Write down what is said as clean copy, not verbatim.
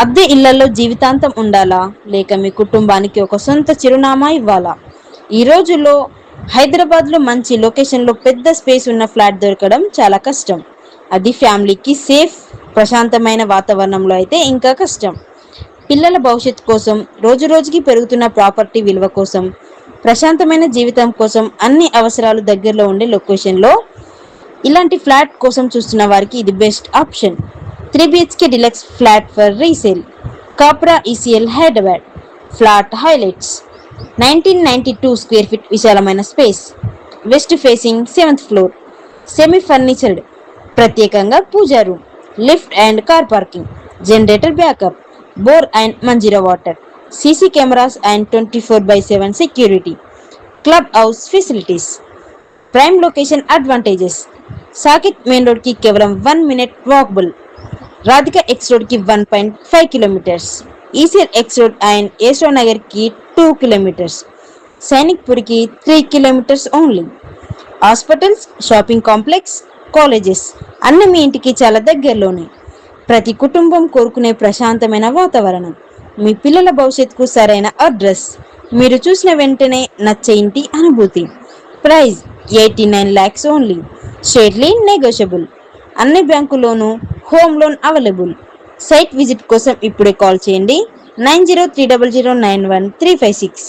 అద్దె ఇళ్లలో జీవితాంతం ఉండాలా, లేక మీ కుటుంబానికి ఒక సొంత చిరునామా ఇవ్వాలా? ఈ రోజుల్లో హైదరాబాద్లో మంచి లొకేషన్లో పెద్ద స్పేస్ ఉన్న ఫ్లాట్ దొరకడం చాలా కష్టం. అది ఫ్యామిలీకి సేఫ్, ప్రశాంతమైన వాతావరణంలో అయితే ఇంకా కష్టం. పిల్లల భవిష్యత్తు కోసం, రోజురోజుకి పెరుగుతున్న ప్రాపర్టీ విలువ కోసం, ప్రశాంతమైన జీవితం కోసం అన్ని అవసరాలు దగ్గరలో ఉండే లొకేషన్లో ఇలాంటి ఫ్లాట్ కోసం చూస్తున్న వారికి ఇది best option. 3 BHK deluxe flat for resale. Kapra ECIL Hyderabad. Flat highlights: 1992 square feet విశాలమైన space, west facing 7th floor, semi furnished, ప్రత్యేకంగా puja room, lift and car parking, generator backup, bore and Manjeera water, CC cameras and 24/7 security, club house facilities. Prime location advantages: Sakit main road కి కేవలం 1 minute walkable, Radhika X road కి 1.5 kilometers, ECIL X road and Yashwar Nagar కి 2 kilometers, సైనిక్ పురికి 3 kilometers only. Hospitals, shopping complex, colleges అన్ని మీ ఇంటికి చాలా దగ్గరలోనే. ప్రతి కుటుంబం కోరుకునే ప్రశాంతమైన వాతావరణం, మీ పిల్లల భవిష్యత్తుకు సరైన అడ్రస్, మీరు చూసిన వెంటనే నచ్చే ఇంటి అనుభూతి. Price 89 lakhs only. Surely negotiable. అన్ని బ్యాంకుల్లోనూ home loan available. Site visit కోసం ఇప్పుడే కాల్ చేయండి 9030091356.